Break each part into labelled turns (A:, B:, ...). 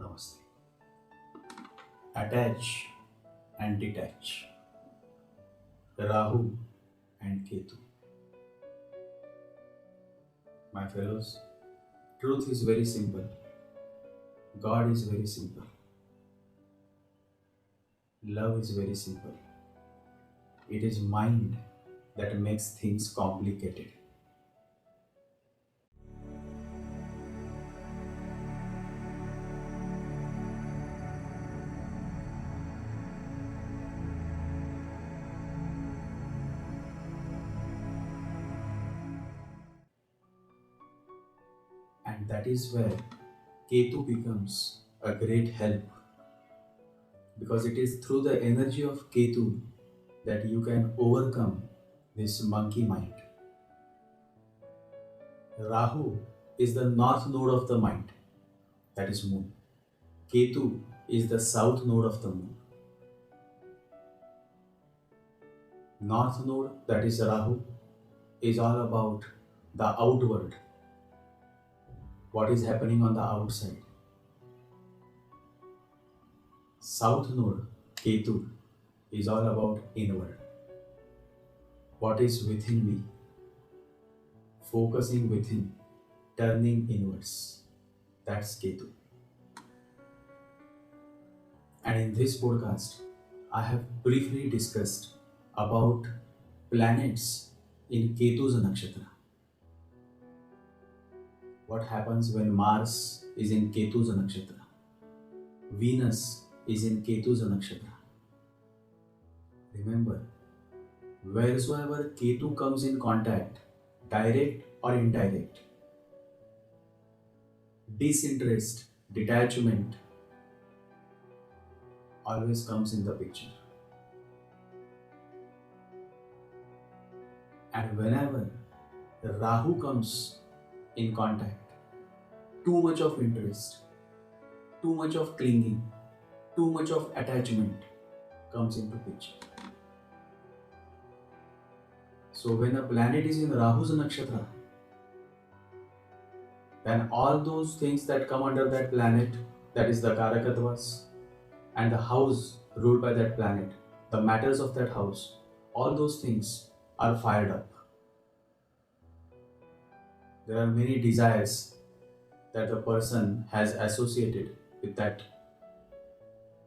A: Namaste. Attach and detach. Rahu and Ketu. My fellows, truth is very simple. God is very simple. Love is very simple. It is mind that makes things complicated. And that is where Ketu becomes a great help, because it is through the energy of Ketu that you can overcome this monkey mind. Rahu is the north node of the mind, that is moon. Ketu is the south node of the moon. North node, that is Rahu, is all about the outward, what is happening on the outside. South node, Ketu, is all about inward, what is within me, focusing within, turning inwards. That's Ketu. And in this podcast, I have briefly discussed about planets in Ketu's Nakshatra. What happens when Mars is in Ketu's Nakshatra? Venus is in Ketu's Nakshatra. Remember, wheresoever Ketu comes in contact, direct or indirect, disinterest, detachment always comes in the picture. And whenever Rahu comes in contact, too much of interest, too much of clinging, too much of attachment comes into picture. So when a planet is in Rahu's Nakshatra, then all those things that come under that planet, that is the Karakatvas, and the house ruled by that planet, the matters of that house, all those things are fired up. There are many desires that the person has associated with that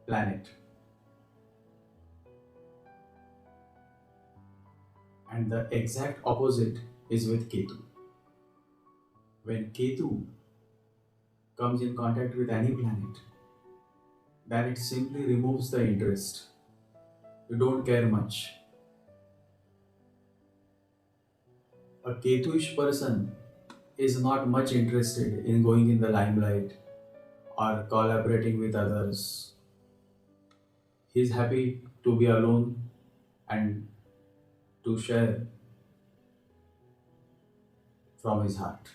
A: planet. And the exact opposite is with Ketu. When Ketu comes in contact with any planet, then it simply removes the interest. You don't care much. A Ketuish person is not much interested in going in the limelight or collaborating with others. He is happy to be alone and to share from his heart.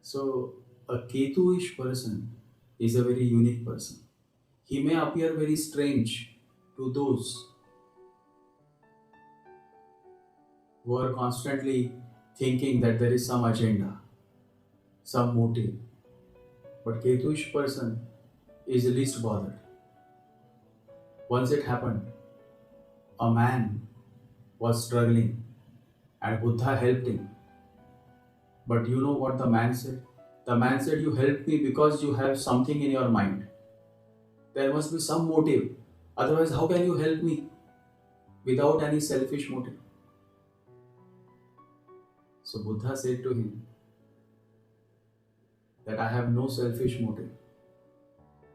A: So, a Ketuish person is a very unique person. He may appear very strange to those who are constantly thinking that there is some agenda, some motive. But Ketuish person is least bothered. Once it happened, a man was struggling and Buddha helped him. But you know what the man said? The man said, "You helped me because you have something in your mind. There must be some motive. Otherwise, how can you help me without any selfish motive?" So Buddha said to him that I have no selfish motive.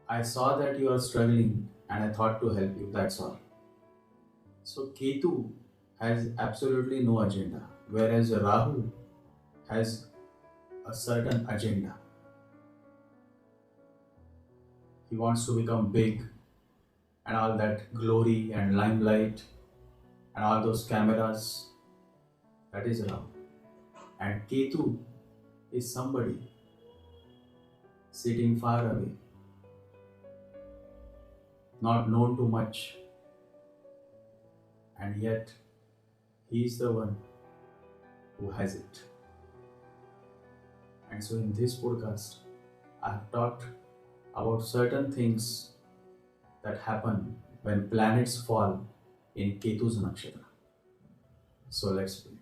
A: I saw that you are struggling and I thought to help you, that's all. So Ketu has absolutely no agenda, whereas Rahu has a certain agenda. He wants to become big and all that glory and limelight and all those cameras. That is Rahu. And Ketu is somebody sitting far away, not known too much, and yet he is the one who has it. And so in this podcast, I have talked about certain things that happen when planets fall in Ketu's Nakshatra. So let's begin.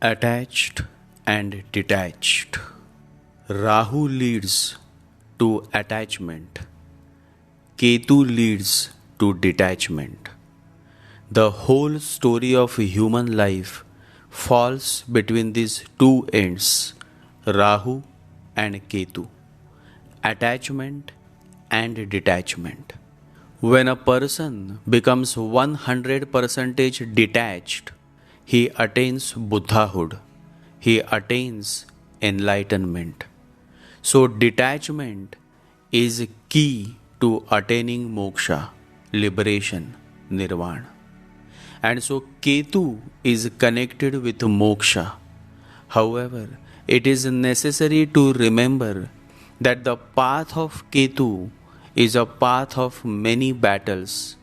A: Attached and detached. Rahu leads to attachment, Ketu leads to detachment. The whole story of human life falls between these two ends, Rahu and Ketu, attachment and detachment. When a person becomes 100% detached, he attains Buddhahood, he attains enlightenment. So, detachment is key to attaining moksha, liberation, nirvana. And so, Ketu is connected with moksha. However, it is necessary to remember that the path of Ketu is a path of many battles,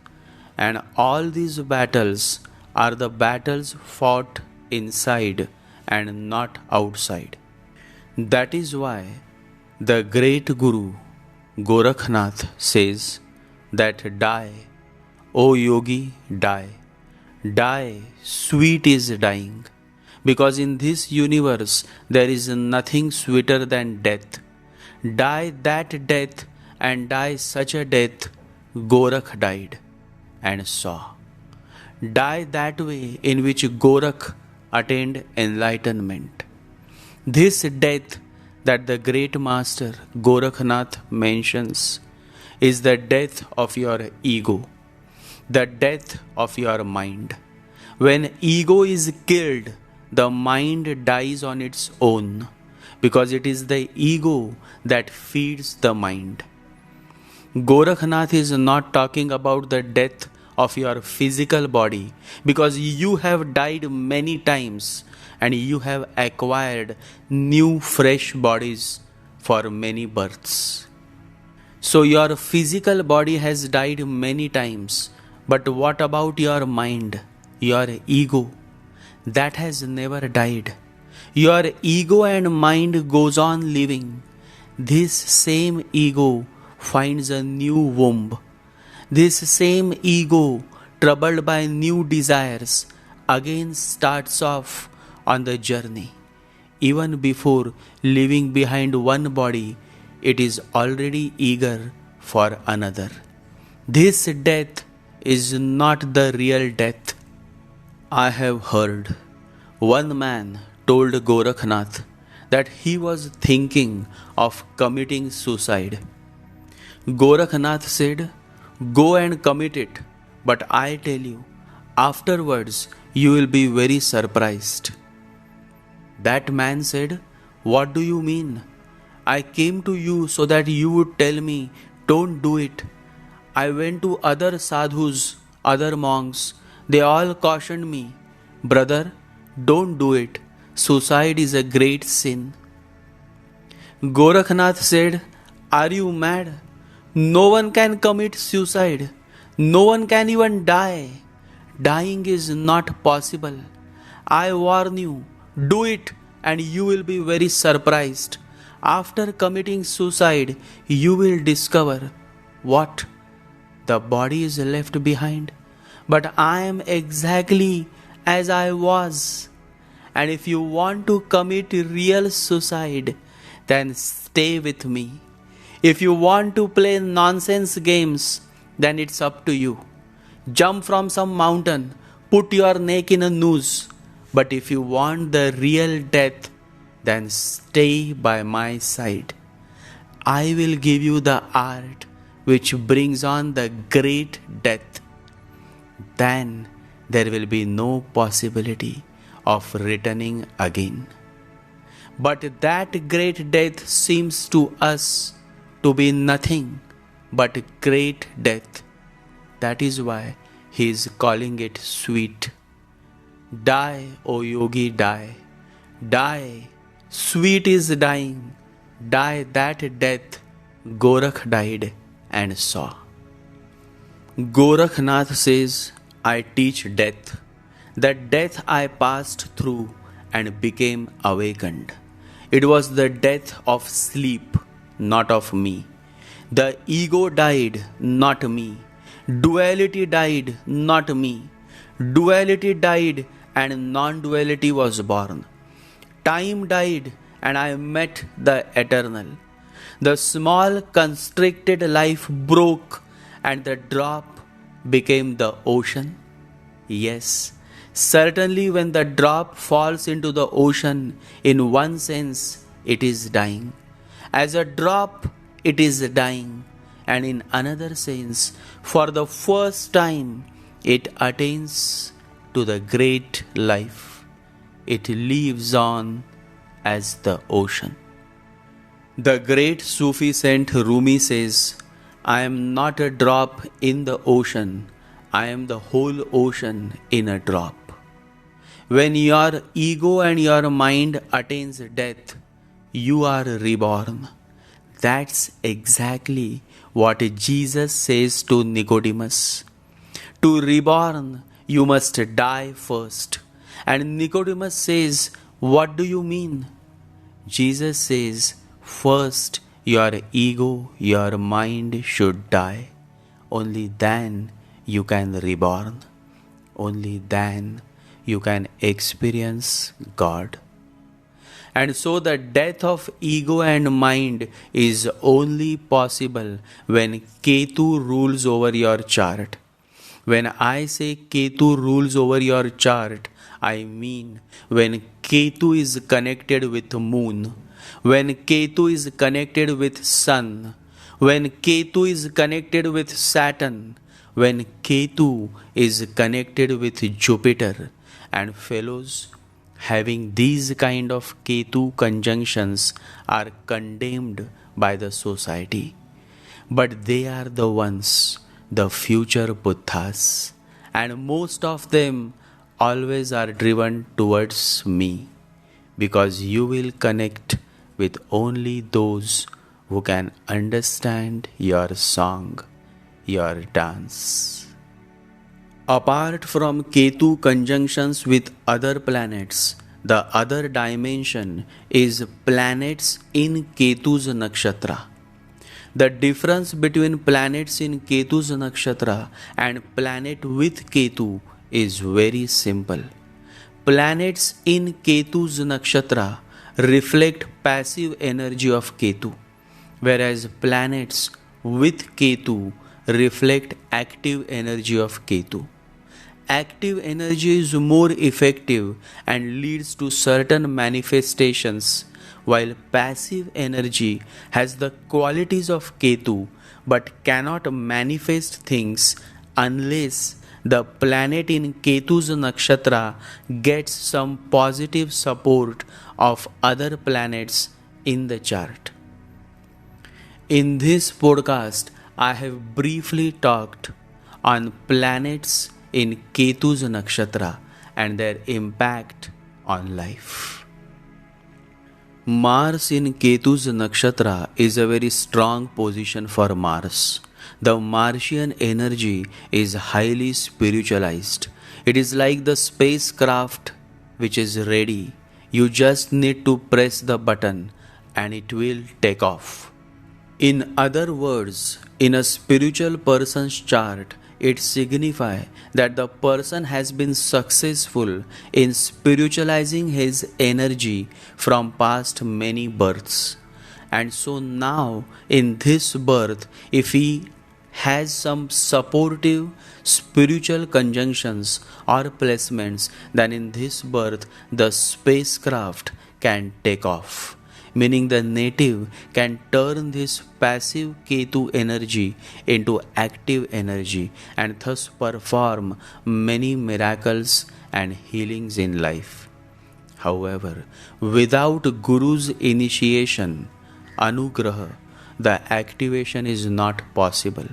A: and all these battles are the battles fought inside and not outside. That is why the great Guru Gorakhnath says that die, O yogi, die. Die, sweet is dying. Because in this universe there is nothing sweeter than death. Die that death and die such a death Gorakh died and saw. Die that way in which Gorakh attained enlightenment. This death that the great master Gorakhnath mentions is the death of your ego, the death of your mind. When ego is killed, the mind dies on its own because it is the ego that feeds the mind. Gorakhnath is not talking about the death of your physical body because you have died many times and you have acquired new fresh bodies for many births. So your physical body has died many times, but what about your mind, your ego? That has never died. Your ego and mind goes on living. This same ego finds a new womb. This same ego, troubled by new desires, again starts off on the journey. Even before leaving behind one body, it is already eager for another. This death is not the real death. I have heard one man told Gorakhnath that he was thinking of committing suicide. Gorakhnath said, "Go and commit it, but I tell you, afterwards you will be very surprised." That man said, "What do you mean? I came to you so that you would tell me, don't do it. I went to other sadhus, other monks. They all cautioned me, brother, don't do it. Suicide is a great sin." Gorakhnath said, "Are you mad? No one can commit suicide. No one can even die. Dying is not possible. I warn you, do it and you will be very surprised. After committing suicide, you will discover what? The body is left behind. But I am exactly as I was. And if you want to commit real suicide, then stay with me. If you want to play nonsense games, then it's up to you. Jump from some mountain, put your neck in a noose. But if you want the real death, then stay by my side. I will give you the art which brings on the great death. Then there will be no possibility of returning again. But that great death seems to us to be nothing but great death. That is why he is calling it sweet. Die, O yogi, die. Die. Sweet is dying. Die that death Gorakh died and saw.
B: Gorakhnath says, I teach death, that death I passed through and became awakened. It was the death of sleep, not of me. The ego died, not me. Duality died, not me. Duality died and non duality was born. Time died and I met the eternal. The small constricted life broke and the drop became the ocean. Yes, certainly when the drop falls into the ocean, in one sense it is dying. As a drop, it is dying, and in another sense, for the first time, it attains to the great life. It lives on as the ocean. The great Sufi saint Rumi says, I am not a drop in the ocean, I am the whole ocean in a drop. When your ego and your mind attains death, you are reborn. That's exactly what Jesus says to Nicodemus. To reborn, you must die first. And Nicodemus says, what do you mean? Jesus says, first your ego, your mind should die. Only then you can reborn. Only then you can experience God. And so the death of ego and mind is only possible when Ketu rules over your chart. When I say Ketu rules over your chart, I mean when Ketu is connected with moon, when Ketu is connected with sun, when Ketu is connected with Saturn, when Ketu is connected with Jupiter, and fellows, having these kind of Ketu conjunctions are condemned by the society. But they are the ones, the future Buddhas, and most of them always are driven towards me, because you will connect with only those who can understand your song, your dance. Apart from Ketu conjunctions with other planets, the other dimension is planets in Ketu's nakshatra. The difference between planets in Ketu's nakshatra and planet with Ketu is very simple. Planets in Ketu's nakshatra reflect passive energy of Ketu, whereas planets with Ketu reflect active energy of Ketu. Active energy is more effective and leads to certain manifestations, while passive energy has the qualities of Ketu but cannot manifest things unless the planet in Ketu's nakshatra gets some positive support of other planets in the chart. In this podcast, I have briefly talked on planets in Ketu's nakshatra and their impact on life. Mars in Ketu's nakshatra is a very strong position for Mars. The Martian energy is highly spiritualized. It is like the spacecraft which is ready. You just need to press the button and it will take off. In other words, in a spiritual person's chart, it signifies that the person has been successful in spiritualizing his energy from past many births. And so now, in this birth, if he has some supportive spiritual conjunctions or placements, then in this birth the spacecraft can take off. Meaning the native can turn this passive Ketu energy into active energy and thus perform many miracles and healings in life. However, without Guru's initiation, Anugraha, the activation is not possible.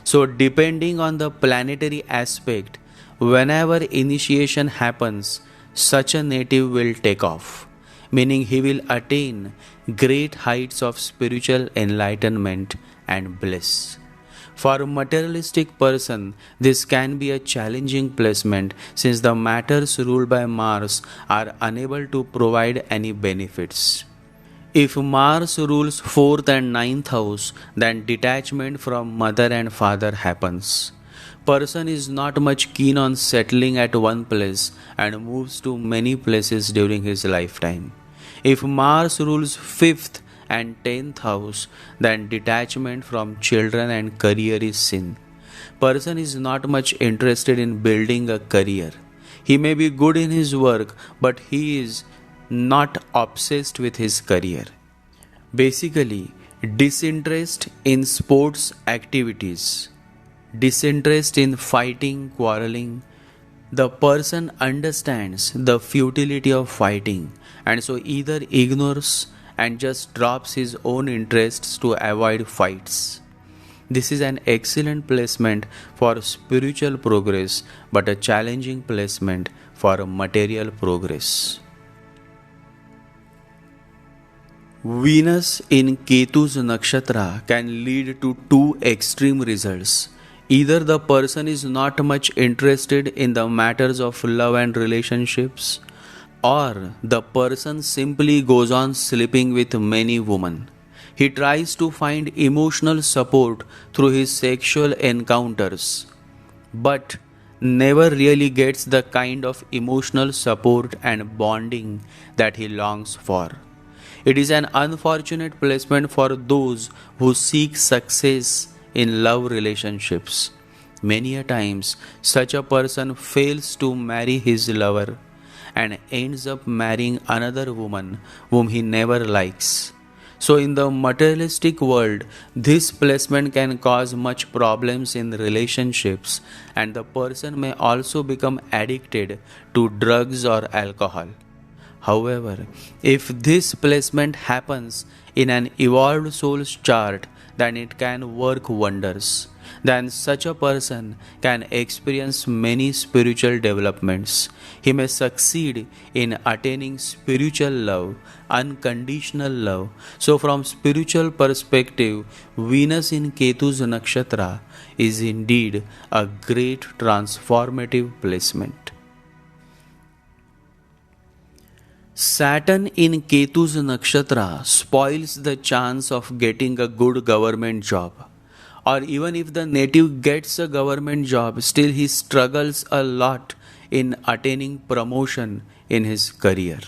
B: So depending on the planetary aspect, whenever initiation happens, such a native will take off. Meaning he will attain great heights of spiritual enlightenment and bliss. For a materialistic person, this can be a challenging placement since the matters ruled by Mars are unable to provide any benefits. If Mars rules 4th and ninth house, then detachment from mother and father happens. Person is not much keen on settling at one place and moves to many places during his lifetime. If Mars rules 5th and 10th house, then detachment from children and career is seen. Person is not much interested in building a career. He may be good in his work, but he is not obsessed with his career. Basically, disinterest in sports activities, disinterest in fighting, quarreling. The person understands the futility of fighting and so either ignores and just drops his own interests to avoid fights. This is an excellent placement for spiritual progress but a challenging placement for material progress. Venus in Ketu's Nakshatra can lead to two extreme results. Either the person is not much interested in the matters of love and relationships, or the person simply goes on sleeping with many women. He tries to find emotional support through his sexual encounters, but never really gets the kind of emotional support and bonding that he longs for. It is an unfortunate placement for those who seek success in love relationships. Many a times, such a person fails to marry his lover and ends up marrying another woman whom he never likes. So, in the materialistic world, this placement can cause much problems in relationships, and the person may also become addicted to drugs or alcohol. However, if this placement happens in an evolved soul's chart, then it can work wonders. Then such a person can experience many spiritual developments. He may succeed in attaining spiritual love, unconditional love. So, from spiritual perspective, Venus in Ketu's Nakshatra is indeed a great transformative placement. Saturn in Ketu's Nakshatra spoils the chance of getting a good government job. Or even if the native gets a government job, still he struggles a lot in attaining promotion in his career.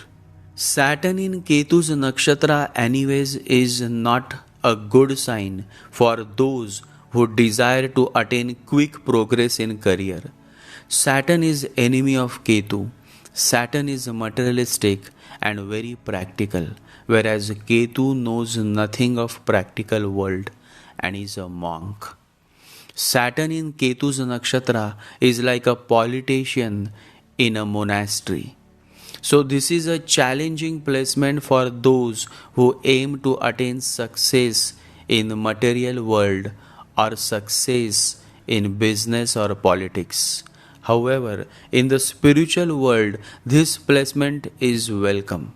B: Saturn in Ketu's Nakshatra, anyways, is not a good sign for those who desire to attain quick progress in career. Saturn is enemy of Ketu. Saturn is materialistic and very practical, whereas Ketu knows nothing of practical world and is a monk. Saturn in Ketu's Nakshatra is like a politician in a monastery. So, this is a challenging placement for those who aim to attain success in the material world or success in business or politics. However, in the spiritual world, this placement is welcome.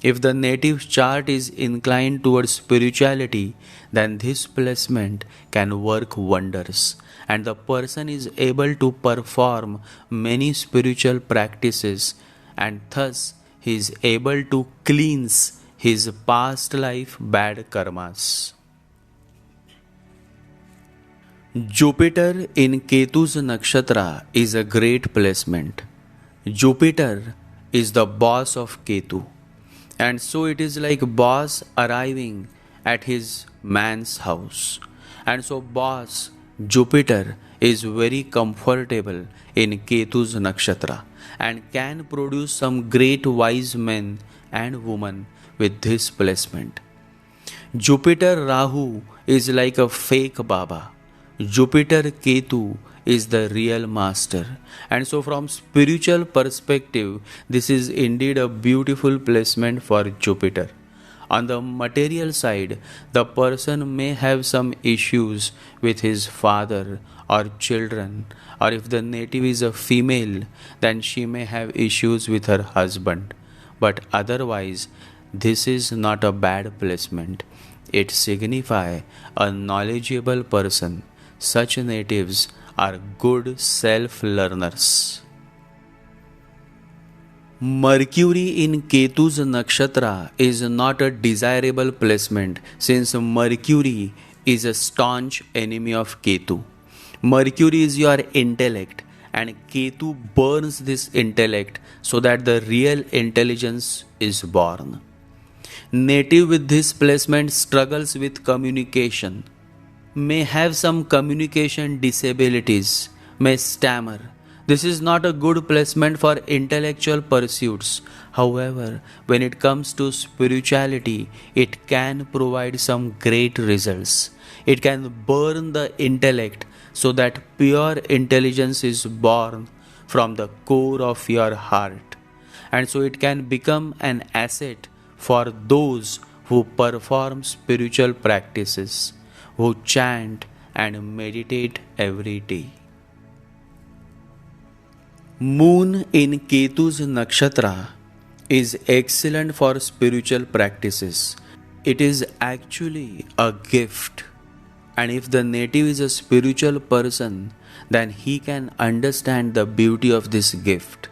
B: If the native chart is inclined towards spirituality, then this placement can work wonders, and the person is able to perform many spiritual practices, and thus he is able to cleanse his past life bad karmas. Jupiter in Ketu's Nakshatra is a great placement. Jupiter is the boss of Ketu, and so it is like boss arriving at his man's house. And so boss Jupiter is very comfortable in Ketu's Nakshatra and can produce some great wise men and women with this placement. Jupiter Rahu is like a fake Baba. Jupiter Ketu is the real master. And so, from spiritual perspective, this is indeed a beautiful placement for Jupiter. On the material side, the person may have some issues with his father or children, or if the native is a female, then she may have issues with her husband. But otherwise, this is not a bad placement. It signifies a knowledgeable person, Such natives are good self-learners. Mercury in Ketu's nakshatra is not a desirable placement since Mercury is a staunch enemy of Ketu. Mercury is your intellect and Ketu burns this intellect so that the real intelligence is born. Native with this placement struggles with communication, may have some communication disabilities, may stammer. This is not a good placement for intellectual pursuits. However, when it comes to spirituality, it can provide some great results. It can burn the intellect so that pure intelligence is born from the core of your heart. And so it can become an asset for those who perform spiritual practices, who chant and meditate every day. Moon in Ketu's nakshatra is excellent for spiritual practices. It is actually a gift. And if the native is a spiritual person, then he can understand the beauty of this gift.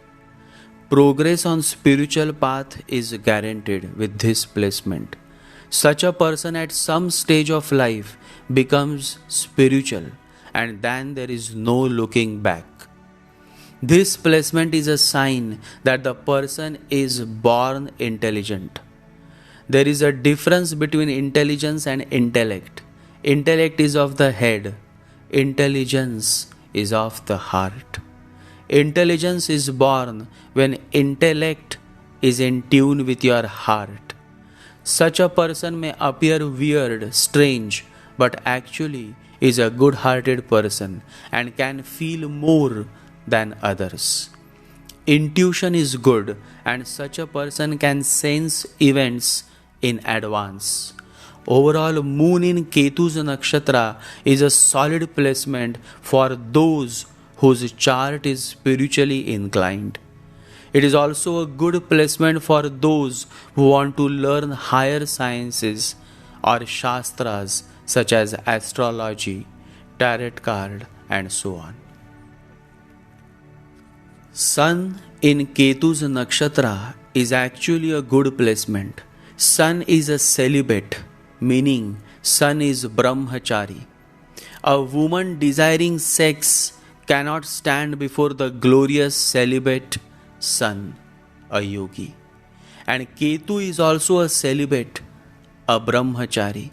B: Progress on spiritual path is guaranteed with this placement. Such a person at some stage of life becomes spiritual and then there is no looking back. This placement is a sign that the person is born intelligent. There is a difference between intelligence and intellect. Intellect is of the head, intelligence is of the heart. Intelligence is born when intellect is in tune with your heart. Such a person may appear weird, strange, but actually is a good-hearted person and can feel more than others. Intuition is good and such a person can sense events in advance. Overall, Moon in Ketu's nakshatra is a solid placement for those whose chart is spiritually inclined. It is also a good placement for those who want to learn higher sciences or shastras such as astrology, tarot card, and so on. Sun in Ketu's nakshatra is actually a good placement. Sun is a celibate, meaning Sun is brahmachari. A woman desiring sex cannot stand before the glorious celibate Sun, a yogi. And Ketu is also a celibate, a brahmachari.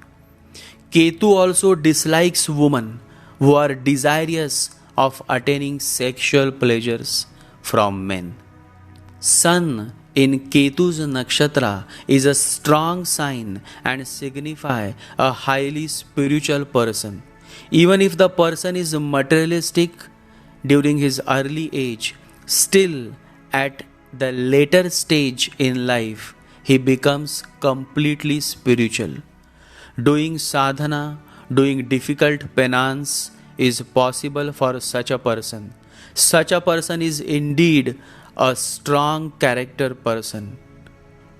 B: Ketu also dislikes women who are desirous of attaining sexual pleasures from men. Sun in Ketu's nakshatra is a strong sign and signify a highly spiritual person. Even if the person is materialistic during his early age, still at the later stage in life, he becomes completely spiritual. Doing sadhana, doing difficult penance is possible for such a person. Such a person is indeed a strong character person.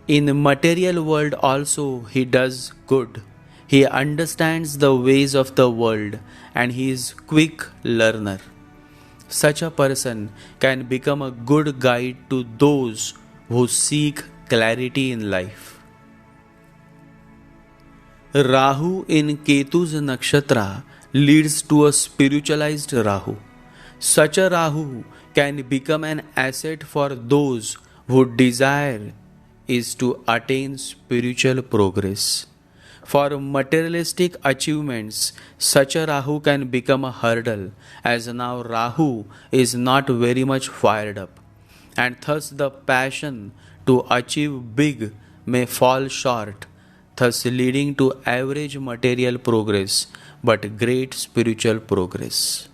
B: In the material world also he does good. He understands the ways of the world and he is quick learner. Such a person can become a good guide to those who seek clarity in life. Rahu in Ketu's nakshatra leads to a spiritualized Rahu. Such a Rahu can become an asset for those who desire is to attain spiritual progress. For materialistic achievements, such a Rahu can become a hurdle, as now Rahu is not very much fired up, and thus the passion to achieve big may fall short, thus leading to average material progress but great spiritual progress.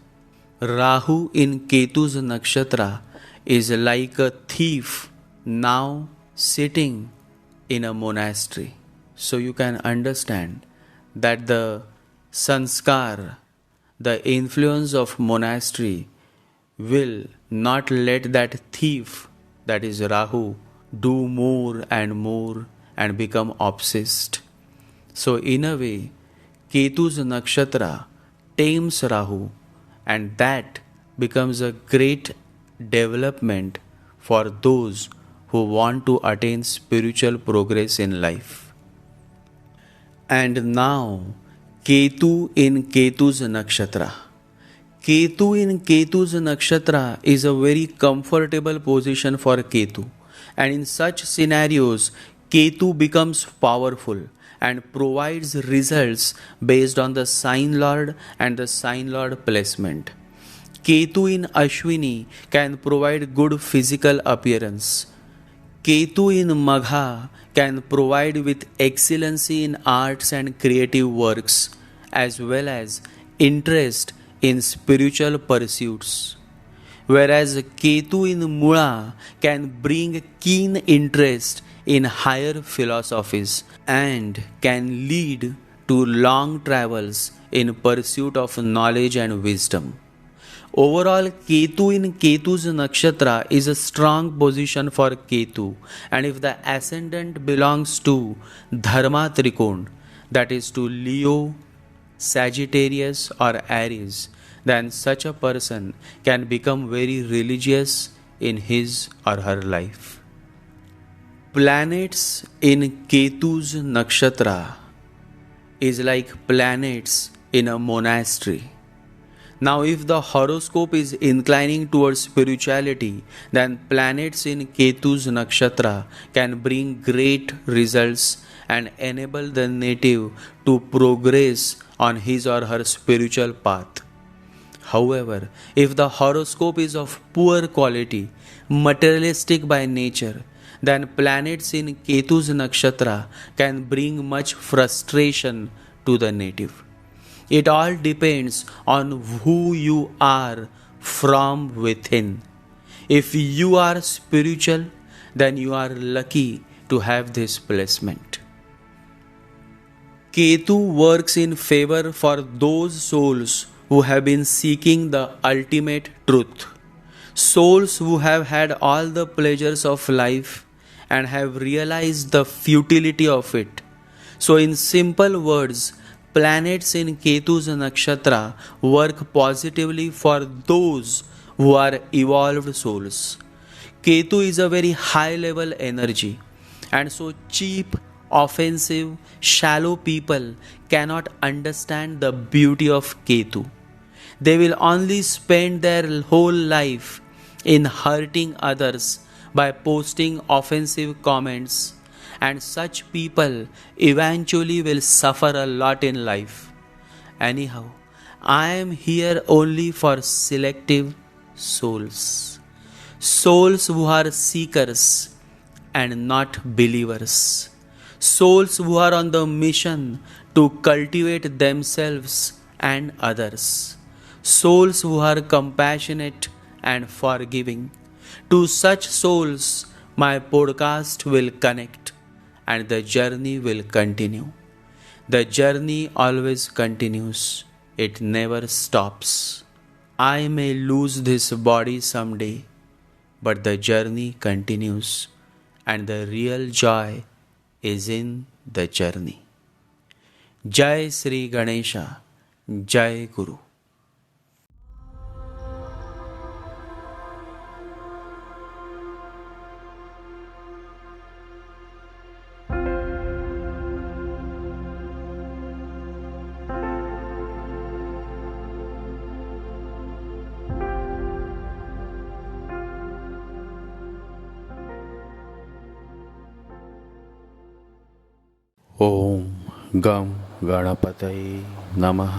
B: Rahu in Ketu's nakshatra is like a thief now sitting in a monastery. So you can understand that the sanskar, the influence of monastery will not let that thief, that is Rahu, do more and become obsessed. So in a way, Ketu's nakshatra tames Rahu, and that becomes a great development for those who want to attain spiritual progress in life. And now, Ketu in Ketu's Nakshatra. Ketu in Ketu's Nakshatra is a very comfortable position for Ketu, and in such scenarios, Ketu becomes powerful and provides results based on the sign lord and the sign lord placement. Ketu in Ashwini can provide good physical appearance. Ketu in Magha can provide with excellency in arts and creative works, as well as interest in spiritual pursuits. Whereas Ketu in Mula can bring keen interest in higher philosophies and can lead to long travels in pursuit of knowledge and wisdom. Overall, Ketu in Ketu's Nakshatra is a strong position for Ketu, and if the ascendant belongs to Dharma Trikon, that is to Leo, Sagittarius, or Aries, then such a person can become very religious in his or her life. Planets in Ketu's Nakshatra is like planets in a monastery. Now, if the horoscope is inclining towards spirituality, then planets in Ketu's Nakshatra can bring great results and enable the native to progress on his or her spiritual path. However, if the horoscope is of poor quality, materialistic by nature, then planets in Ketu's Nakshatra can bring much frustration to the native. It all depends on who you are from within. If you are spiritual, then you are lucky to have this placement. Ketu works in favor for those souls who have been seeking the ultimate truth. Souls who have had all the pleasures of life and have realized the futility of it. So, in simple words, planets in Ketu's Nakshatra work positively for those who are evolved souls. Ketu is a very high level energy, and so cheap, offensive, shallow people cannot understand the beauty of Ketu. They will only spend their whole life in hurting others by posting offensive comments, and such people eventually will suffer a lot in life. Anyhow, I am here only for selective souls. Souls who are seekers and not believers. Souls who are on the mission to cultivate themselves and others. Souls who are compassionate and forgiving. To such souls, my podcast will connect and the journey will continue. The journey always continues, it never stops. I may lose this body someday, but the journey continues, and the real joy is in the journey. Jai Sri Ganesha, Jai Guru. ॐ गं गणपतये नमः।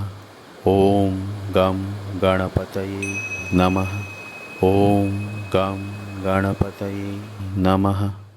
B: ॐ गं गणपतये नमः। ॐ गं गणपतये नमः।